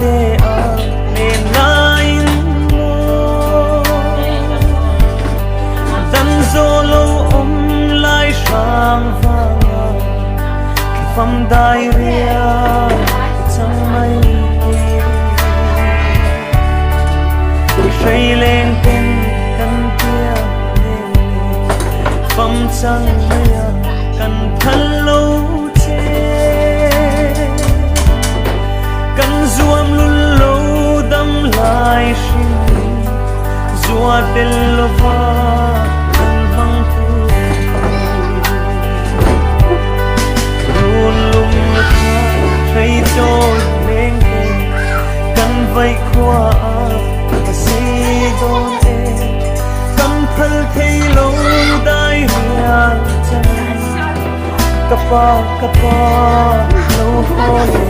te a ne nain mo dan zolo lai sang vanga ki fam dai ria chang mai say lên tên căn kia phong trăng mây căn thân lâu chê căn duam lun lâu đâm lại sinh dua del lova căn vang thu luôn lung khá thấy trôi lên căn vây khoa don e kam phal thei lo dai hian chan kapa lo hole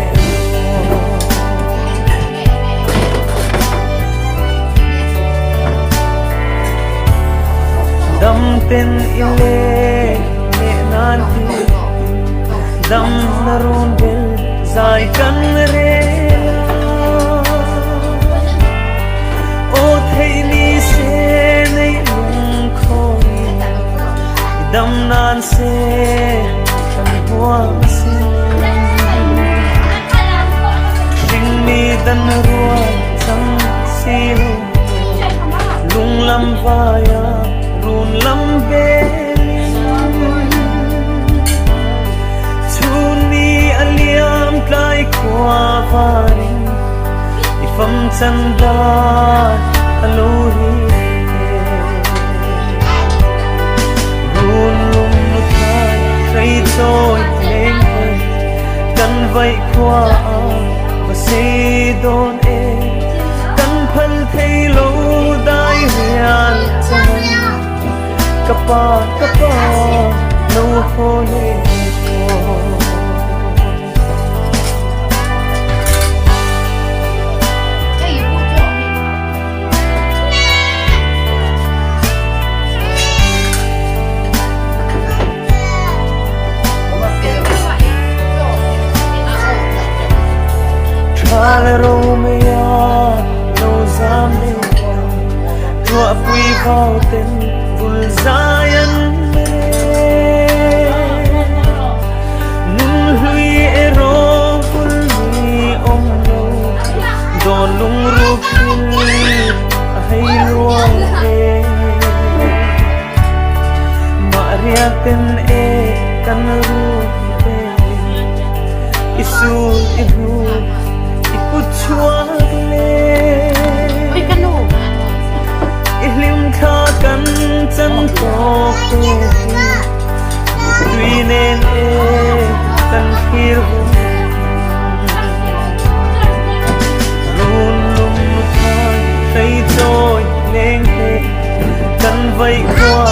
dam ten ile ne nan ti dam narun bel zai kan re đâm nan se chẳng hoang sinh mi tân rùa chẳng xì lung lâm vaya run lâm bê chun mi aliam tlai qua varin ifam chanda alori trôi lên căn vậy qua và xây đôn e căn phân thấy lâu đai hiền chân kapa nâu hôn Romeo lâu giam đêm rùa quy vào tên vùn zayan nung hui ero vùn mi om lâu do lung rục hay luang e Maria tên e kan ruk isu ihu chuột lên ilim kha căn chân có tuy nên căn khir luôn lung thay thấy trôi lên căn vây qua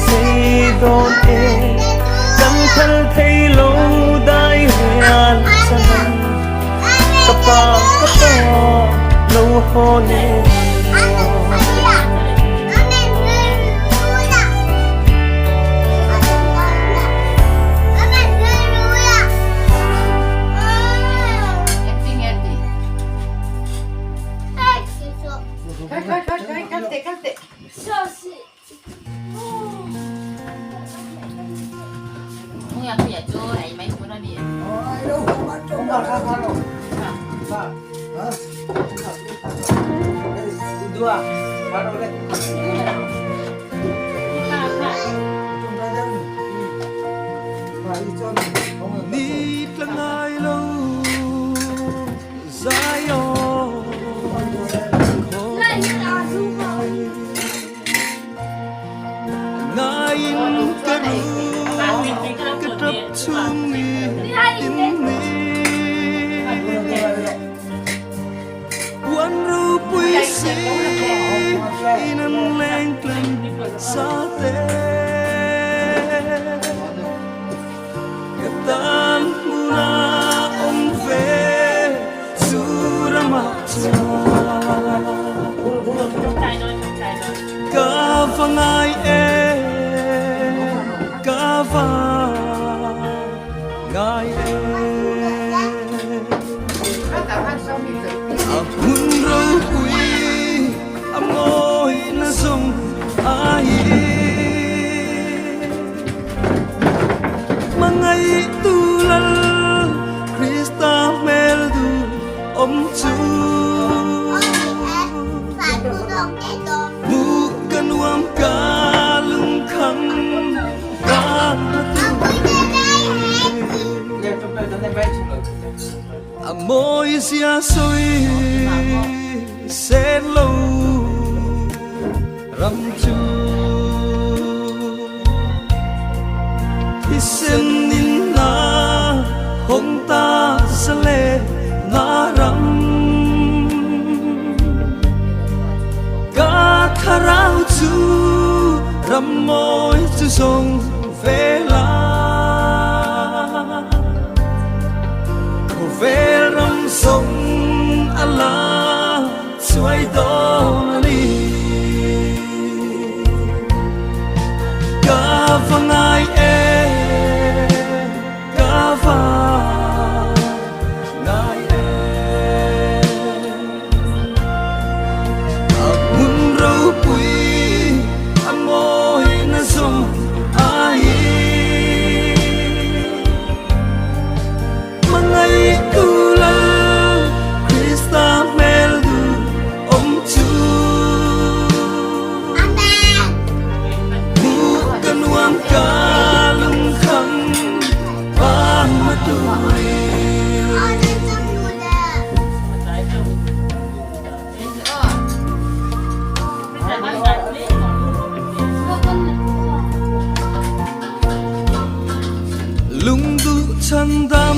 xây đôn căn thân thấy lâu đai hiền chân kapa lâu hone Cante. Không nhà tôi cho ấy mấy cuốn đó đi. Đâu không ăn trộm đâu ra vào đâu. Hả? Dua. Vào đâu đây? Nít lang ai lâu Zion ngayon katrap sumi ini wan ru puisi inan lengklan sate ketan muna omve suramata kavangai kavangai môi xia xôi sẽ lâu rắm chu thì xin nín na hông ta sẽ lệ na rắm cả thà rau chu rắm môi chu sông về la về rắm sông Allah xoay đó đi cả vang ai cả vang ai muốn râu bụi môi na sông ai mangai kula Krista meldu om chu amen bukan uang kalung kham pan matui lung du chân đam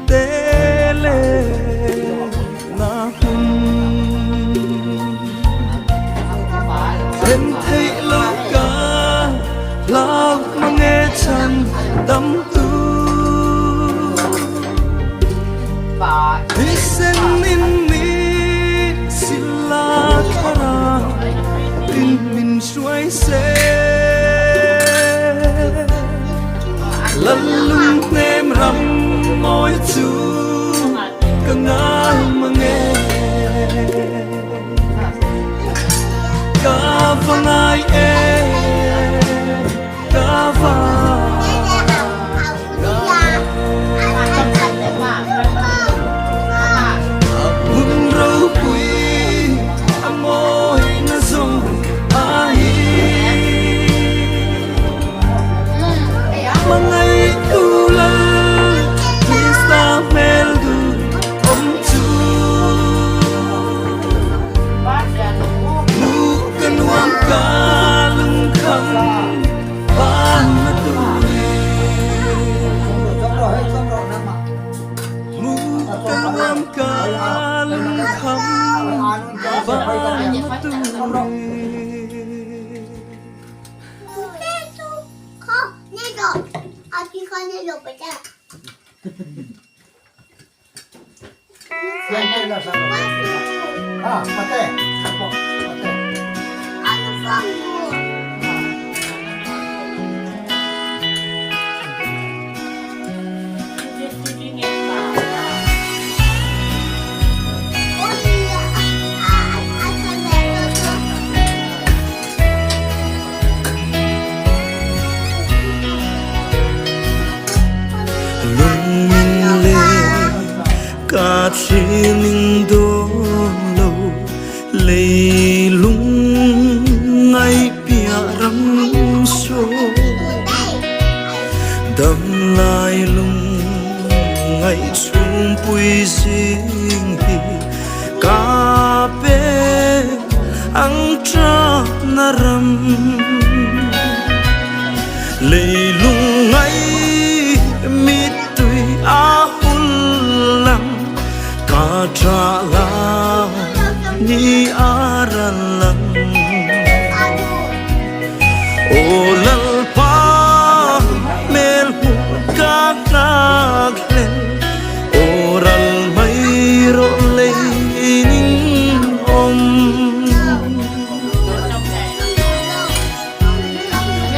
tê lê na hun em thấy lâu cả lâu mà nghe chân đam tu đi xem in mi sila thara tin min suy se lung nem ram môi chu cả ngài mà nghe cả vang ai cả vang muốn râu bụi môi na sông ai mangai kula Krista meldu om chu bukan uang kalung kham pan matui bukan uang kalung kham pan matui cả thiên đô lâu lệ lung ngay bia rắm số đâm lại lung ngay xuống bụi riêng hi cà phê ăn tra na ram lệ lung ngay mít tùy tra la ni aralang o lal pa mel hu ka naglen oral mai ro leinin om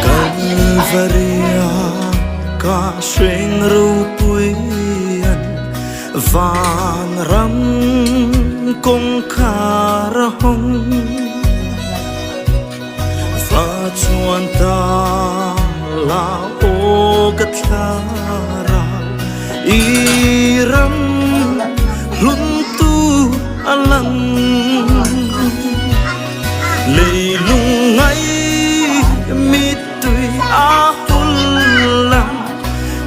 Calvaria ka sweng ru puyan van ram kong khara hong va chuan ta la o gathara i ram lun tu alang le lung ai mi tui a hul lam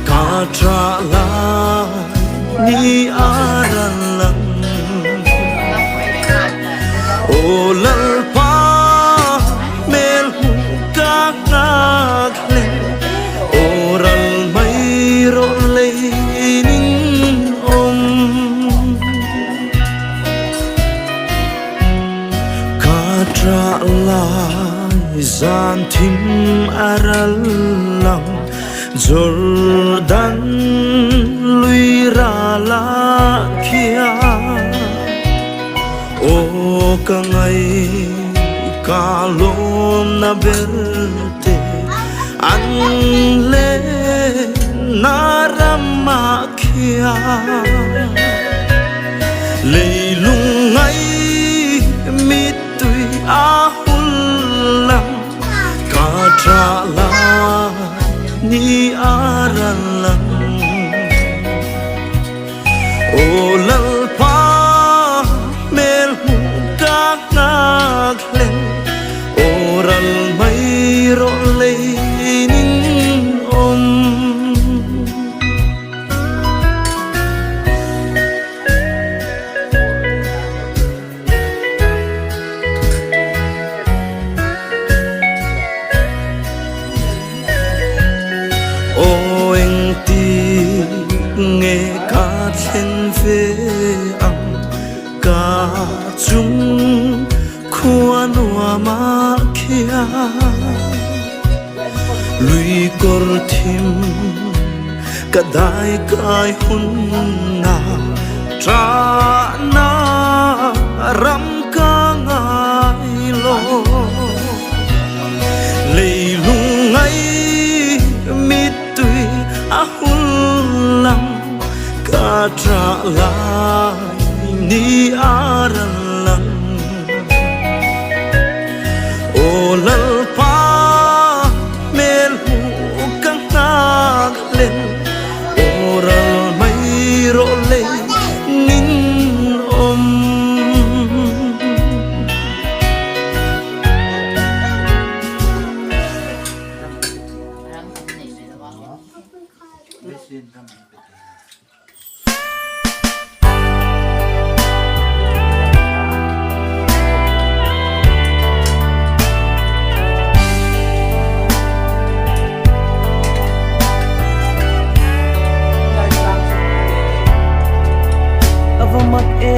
ka tra la ni zan thim aral lang Jordan lui ra la kia o ka ngai ka lom na berte an le na rama kia leilung ngai mit tui a hulang ka tra la ni aralang o lalpa mel hu ka ngak len oral mai ro leinin om nghe ca thiên về âm ca chung khoan hoa ma kia lui cor thim cả đại cái hun na tra na ram ca ngai lo lei lung ngai mit tui a hun lam ka tra lai ni aran lang o lalpa mel hu kang nak len oral mai ro le nin om mak e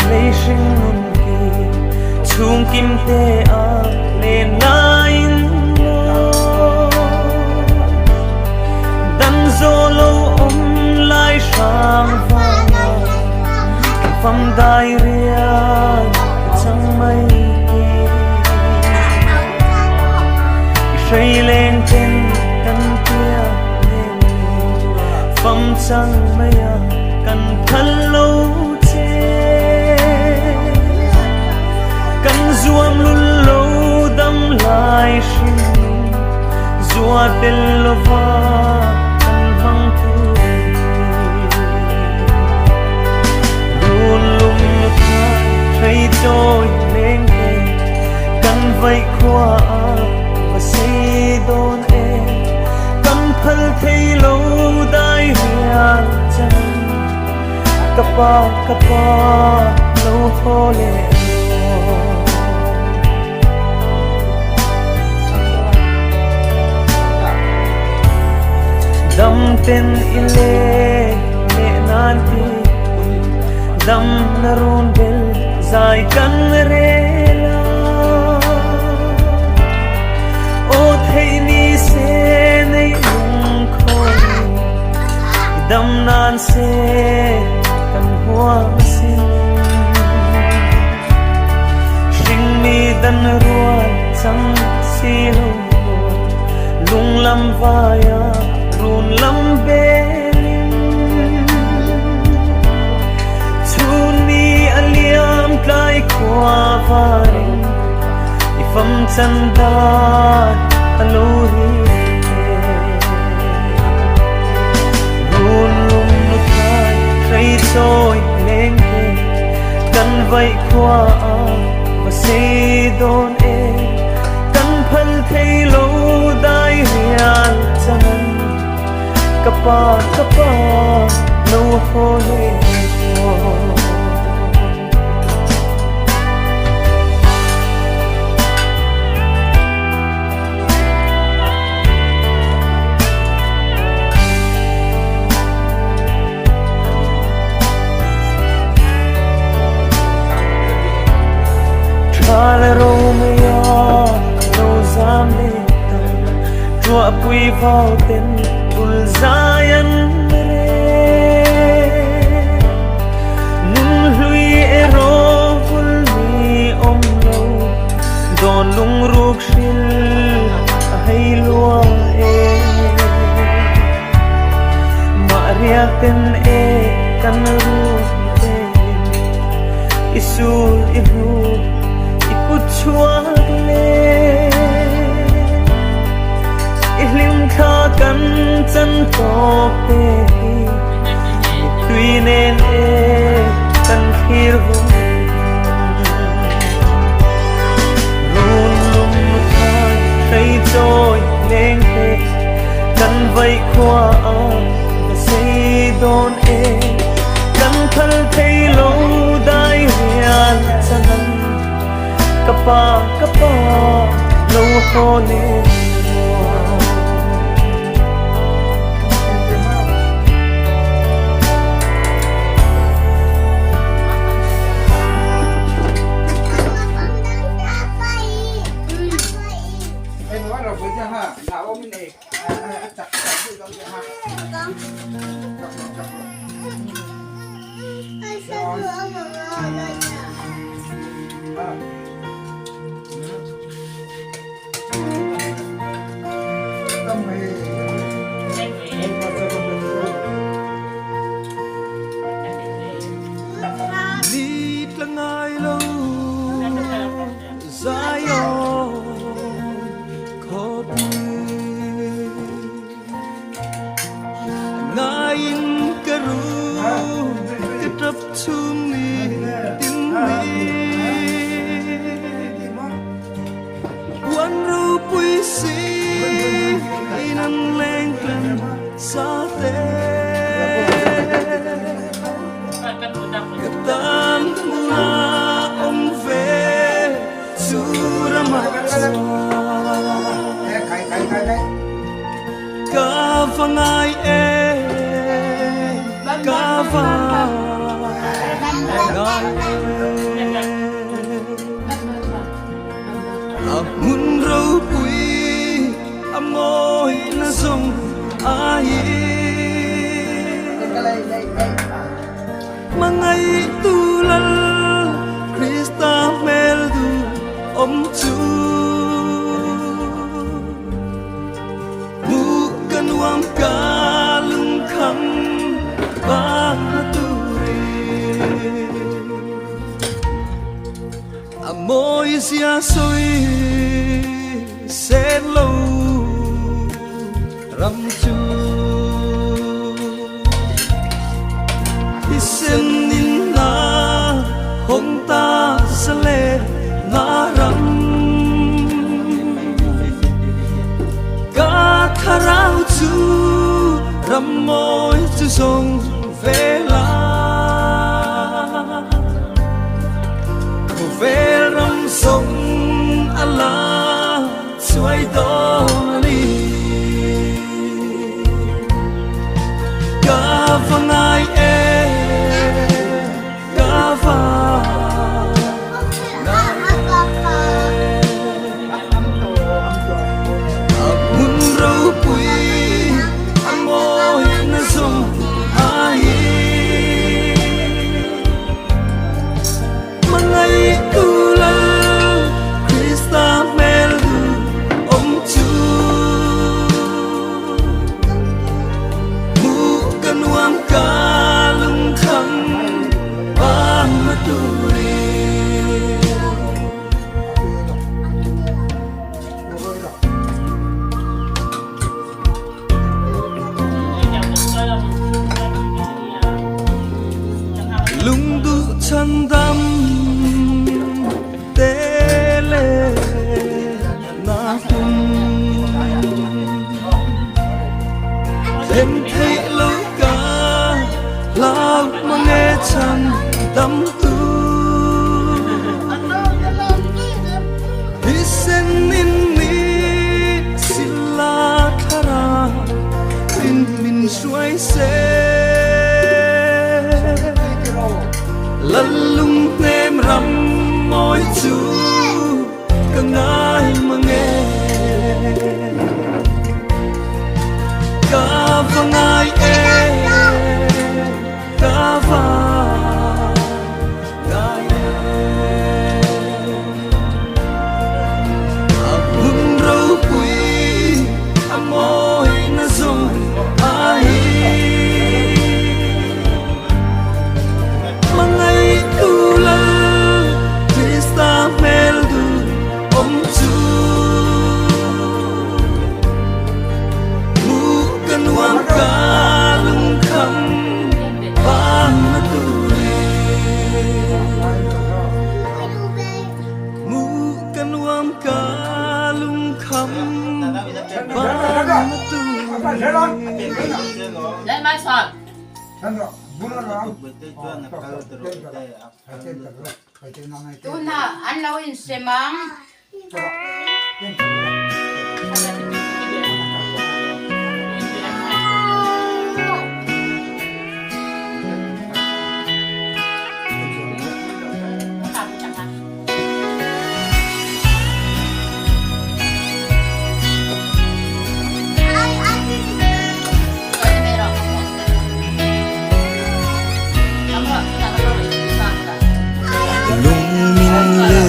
lei sing nun ki chung kim te a le nain lo dan zo lo om lai sang vang pham dai ria chang mai ki shei len ten kan tia pham chang mai kan thalo che kan zuam lul lo dam lai shin zua tel lova kan hang tu lul lum tha thai trôi lên ke kan vai khwa và sei don e kan phal thei lo dai hian chan kapa kapa lo hole dam ten ile ne nan ti dam narun bel zai kan re la o thei ni se nei lung khoi dam nan se kan hoa sin sing mi dan ruan chang si lo lung lam vaya run lam belin chun ni aliam kai kwa varin ifam chanda alori run lum nukai khai trôi lên ke kan vai kwa và sei don e kan phal thei lo dai hian chanan kapa kapa lo hole Kala ro me mà quy vào tên bùn zayan re nun lui ero vul mi om lâu don lung ruk shil hay lua e Maria ten e kan ru e isul ihu ikut chuak le ihlim kha kan chan to pe tui nen e kan khir hu run lum khai khai trôi lên pe kan vai khoa và say don e kan thal thei lo dai rian chanan kapa lo ho le lung nem ram môi chu càng ai mà nghe Lấy mai sọt. Tu na ăn lâu in xe mang. lung min le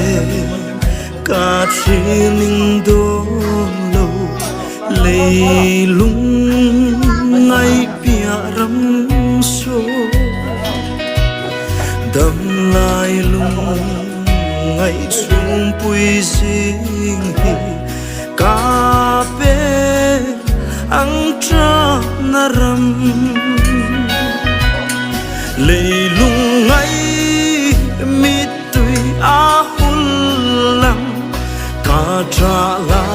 cả chi ninh đô lâu lệ lung ngay bia rắm số đâm lại lung ngay xuống bụi riêng cà phê ăn tra na ram lệ lung ngay mi tui a hul lang ka tra la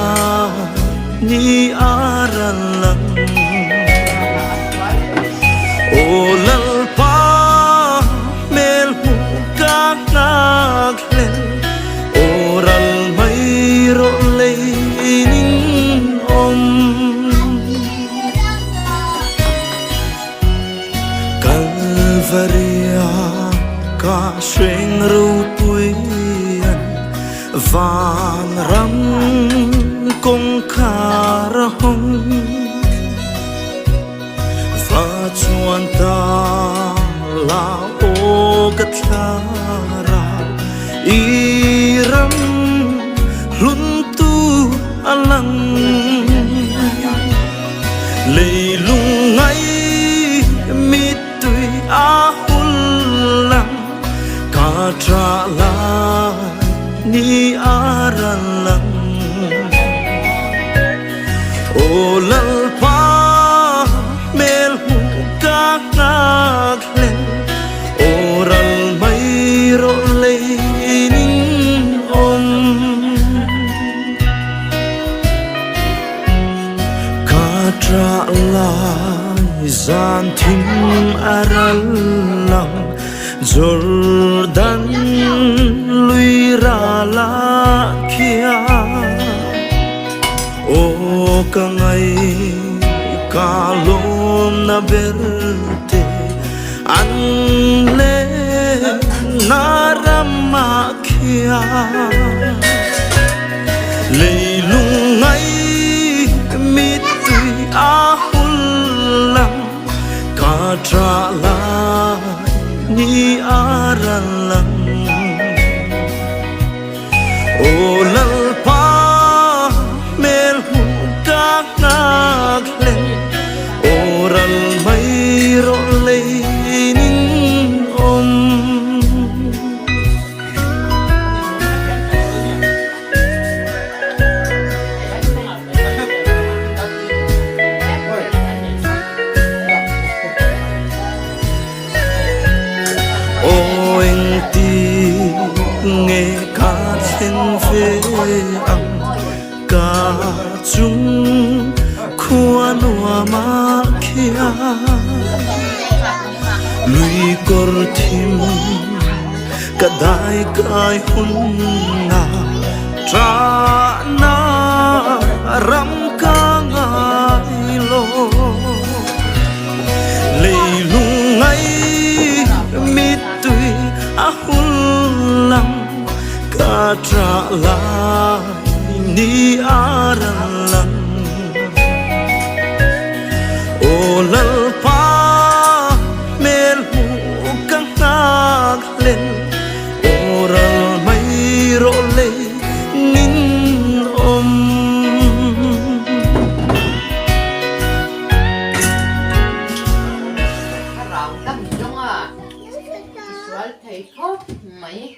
ni aran lang o lal pa mel hu ka nak len oral mai ro le ning om Calvaria ca xuyên râu tuổi vàng rắm công khá ra hông và chuan ta là ô cất la ra y rắm luôn tu alang lệ lung ngay mi tui a tra la ni aran lang o lal pa mel hu ka nak len oral mai ro le ning om ka tra la zan thim aral lang Jordan lui ra la kia o ka ngai ka lom na berte an le na rama kia le lung ngai mi tui a hul lang ka tra la ni aran lang o lal pa mel hu ka nak len oral mai ro le ning om nghe ca thiên về âm ca chung khua noa ma kia lui cor thim cả đại cái hun na tra na ram ca ngai lo lệ lung ngay mi tui a hul lang ka tra la ni aran lang o lal pa mel hu ka nak len oral mai ro le nin om Rau tắm trong à. Sual thấy khóc mấy.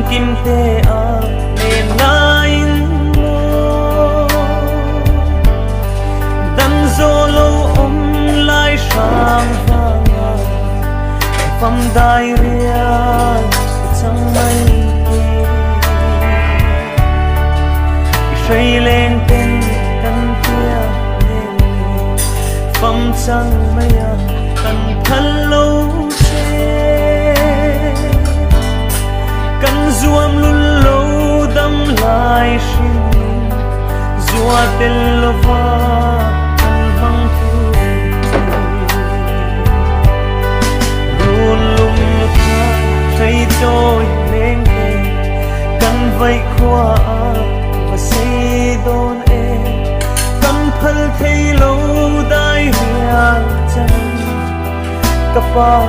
kim te a le nain mo dan zolo om lai sang vanga fam dai ria chang mai say lên tên căn kia lên phong trăng mây căn thân lâu xe căn duam lun lâu đâm lại xin dua tên lova căn văng thu luôn lung tha thấy tôi lên căn vây khoa say đôn e cầm phật thấy lâu đai hiền chân capa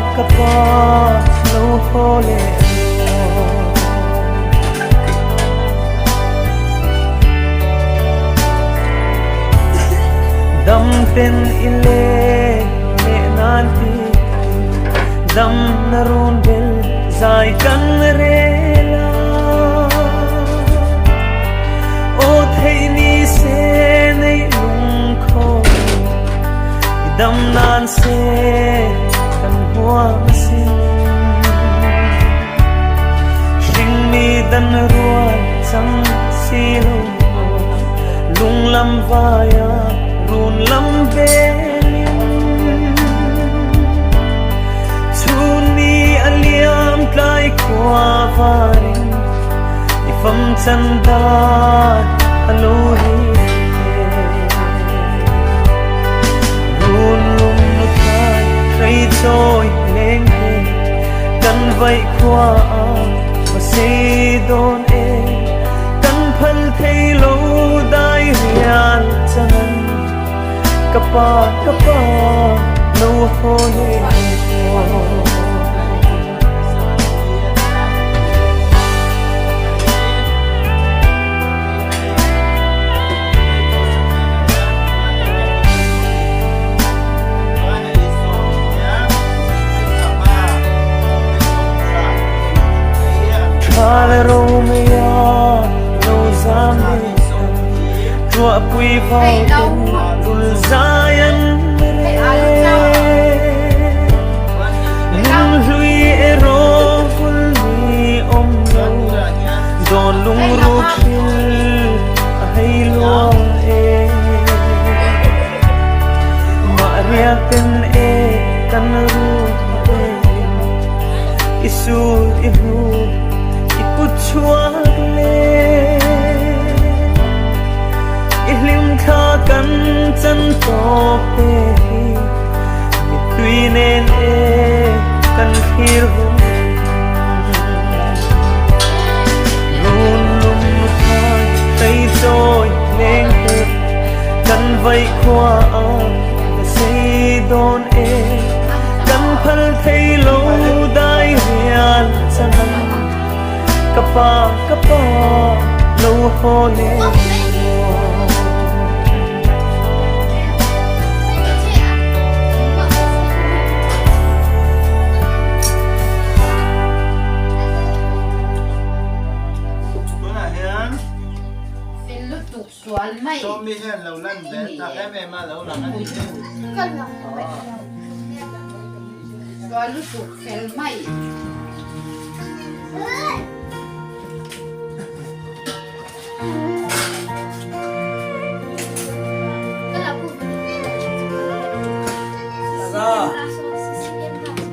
lâu khô lệ đâm tên ile mẹ nan ti đâm narun bel dài cắn rela thấy ni se nei lung khô đâm nan se căn hoa xin sinh mi đan ruột trăng si lung lâm vaya run lâm bên chun ni aliam kai qua varin ifam chanda Alohi run lung nút khai thấy trôi lên căn vậy qua và xây đôn e căn phân thấy lâu đai hiền chân capa lâu khô lệ Romeo lâu giam chùa quy vào cùng Zion nung lui ero fulmi om lâu giòn lung ruột chil hay lúa e Maria tên e căn ruột Isu ihu chua le ilim kha kan chan to pe tui nen e kan khir hum lun lum thai tay trôi lên kan vây khoa say đôn e kan phal thấy lâu đai hiền chân capa lâu khô lệ cho mi hen lâu lăn đến ta em mà lâu lăn đi cân lắm vậy rồi lúc chụp phèn mày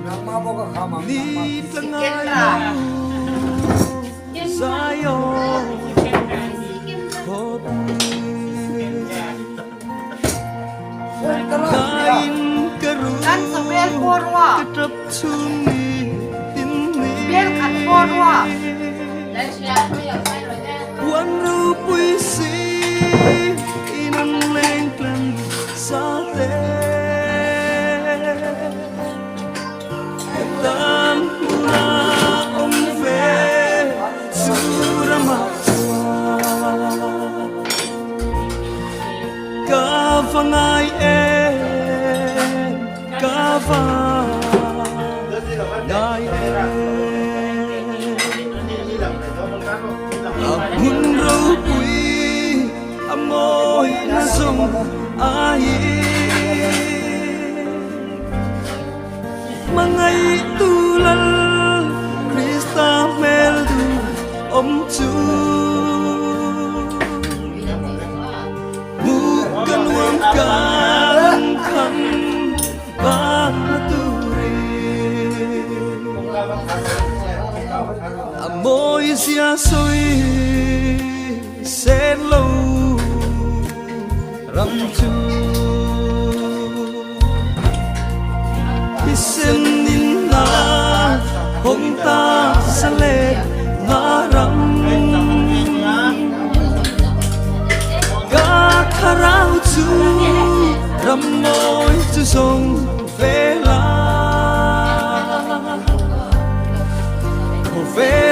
nama boka khama ni tengah sayo kain keruh kan sebel porwa ketep suni ini biar kan porwa dan siapa yang main aja wan ru puisi inang lengklan sate dan pura om ve surama kafangai kafa dai Hun râu quý Amoi na dùng ai Mà ngày tu lal Krista mel du om chu Bukan wang kan kan ba tu Amoi sia soi sen lâu ram chu Bisin din na hong ta sa le nga ram Ga kharao chu ram moi chu song ve la Ve